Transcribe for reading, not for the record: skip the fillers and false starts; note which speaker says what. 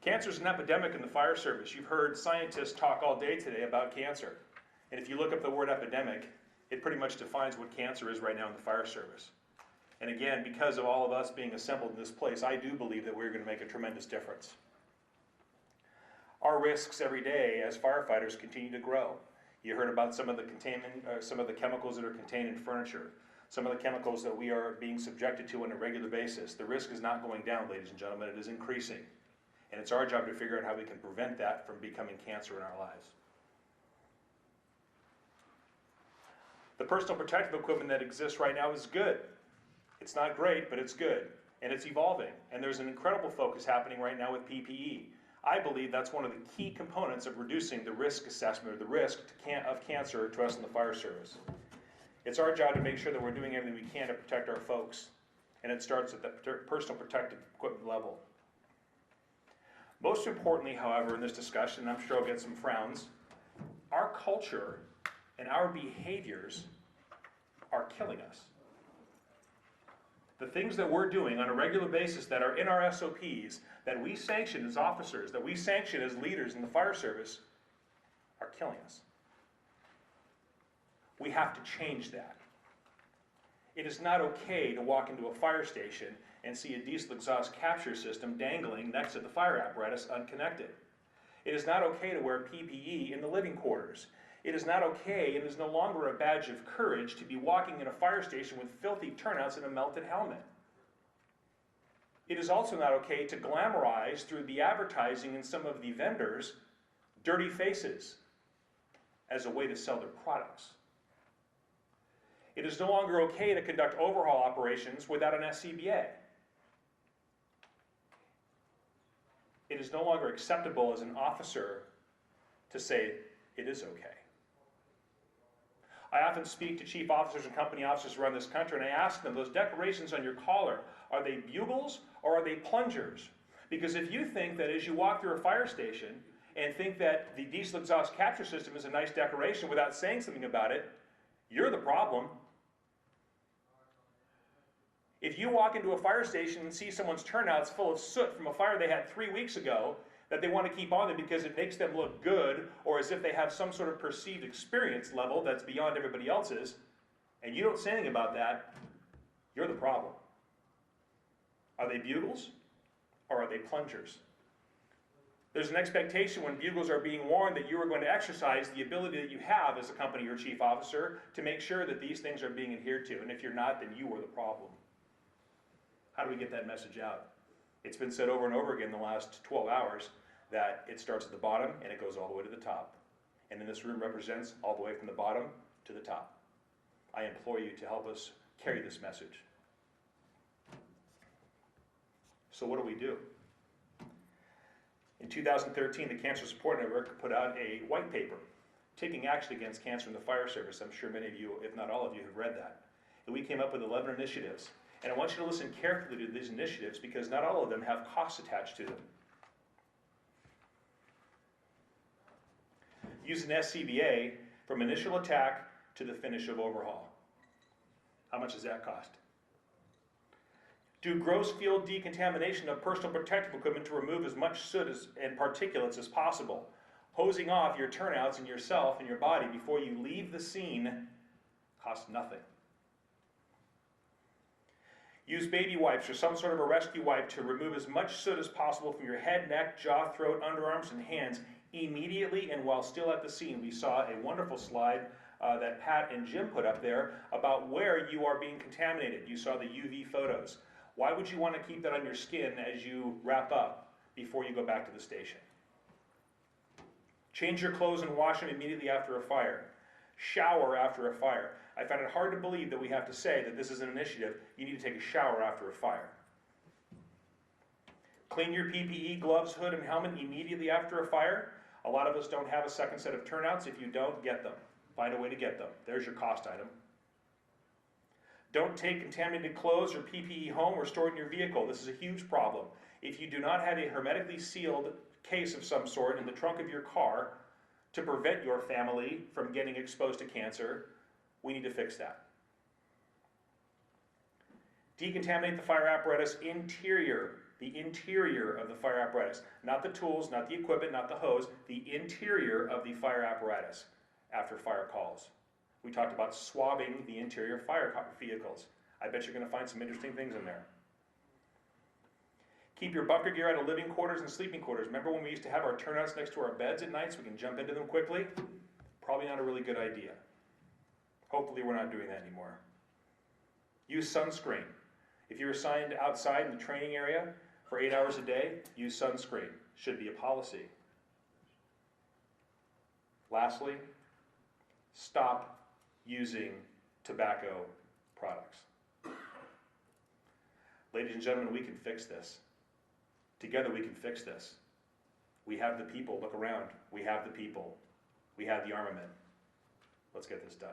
Speaker 1: Cancer is an epidemic in the fire service. You've heard scientists talk all day today about cancer. And if you look up the word epidemic, it pretty much defines what cancer is right now in the fire service. And again, because of all of us being assembled in this place, I do believe that we're going to make a tremendous difference. Our risks every day as firefighters continue to grow. You heard about some of the chemicals that are contained in furniture, some of the chemicals that we are being subjected to on a regular basis. The risk is not going down, ladies and gentlemen, it is increasing. And it's our job to figure out how we can prevent that from becoming cancer in our lives. The personal protective equipment that exists right now is good. It's not great, but it's good. And it's evolving. And there's an incredible focus happening right now with PPE. I believe that's one of the key components of reducing the risk assessment, or the risk of cancer to us in the fire service. It's our job to make sure that we're doing everything we can to protect our folks. And it starts at the personal protective equipment level. Most importantly, however, in this discussion, and I'm sure I'll get some frowns, our culture and our behaviors are killing us. The things that we're doing on a regular basis that are in our SOPs, that we sanction as officers, that we sanction as leaders in the fire service, are killing us. We have to change that. It is not okay to walk into a fire station and see a diesel exhaust capture system dangling next to the fire apparatus unconnected. It is not okay to wear PPE in the living quarters. It is not okay, and it is no longer a badge of courage to be walking in a fire station with filthy turnouts and a melted helmet. It is also not okay to glamorize through the advertising in some of the vendors dirty faces as a way to sell their products. It is no longer okay to conduct overhaul operations without an SCBA. It is no longer acceptable as an officer to say it is okay. I often speak to chief officers and company officers around this country, and I ask them, those decorations on your collar, are they bugles or are they plungers? Because if you think that as you walk through a fire station and think that the diesel exhaust capture system is a nice decoration without saying something about it, you're the problem. If you walk into a fire station and see someone's turnouts full of soot from a fire they had 3 weeks ago, that they want to keep on them because it makes them look good, or as if they have some sort of perceived experience level that's beyond everybody else's, and you don't say anything about that, you're the problem. Are they bugles or are they plungers? There's an expectation when bugles are being worn that you are going to exercise the ability that you have as a company or chief officer to make sure that these things are being adhered to, and if you're not, then you are the problem. How do we get that message out? It's been said over and over again in the last 12 hours that it starts at the bottom and it goes all the way to the top. And then this room represents all the way from the bottom to the top. I implore you to help us carry this message. So what do? In 2013, the Cancer Support Network put out a white paper taking action against cancer in the fire service. I'm sure many of you, if not all of you, have read that. And we came up with 11 initiatives. And I want you to listen carefully to these initiatives because not all of them have costs attached to them. Use an SCBA from initial attack to the finish of overhaul. How much does that cost? Do gross field decontamination of personal protective equipment to remove as much soot and particulates as possible. Hosing off your turnouts and yourself and your body before you leave the scene costs nothing. Use baby wipes or some sort of a rescue wipe to remove as much soot as possible from your head, neck, jaw, throat, underarms, and hands immediately and while still at the scene. We saw a wonderful slide that Pat and Jim put up there about where you are being contaminated. You saw the UV photos. Why would you want to keep that on your skin as you wrap up before you go back to the station? Change your clothes and wash them immediately after a fire. Shower after a fire. I find it hard to believe that we have to say that this is an initiative. You need to take a shower after a fire. Clean your PPE, gloves, hood, and helmet immediately after a fire. A lot of us don't have a second set of turnouts. If you don't, get them. Find a way to get them. There's your cost item. Don't take contaminated clothes or PPE home or store it in your vehicle. This is a huge problem. If you do not have a hermetically sealed case of some sort in the trunk of your car to prevent your family from getting exposed to cancer, we need to fix that. Decontaminate the fire apparatus interior the interior of the fire apparatus. Not the tools, not the equipment, not the hose, the interior of the fire apparatus after fire calls. We talked about swabbing the interior of fire vehicles. I bet you're going to find some interesting things in there. Keep your bunker gear out of living quarters and sleeping quarters. Remember when we used to have our turnouts next to our beds at night so we can jump into them quickly? Probably not a really good idea. Hopefully we're not doing that anymore. Use sunscreen. If you're assigned outside in the training area for 8 hours a day, use sunscreen. Should be a policy. Lastly, stop using tobacco products. Ladies and gentlemen, we can fix this. Together we can fix this. We have the people. Look around. We have the people. We have the armament. Let's get this done.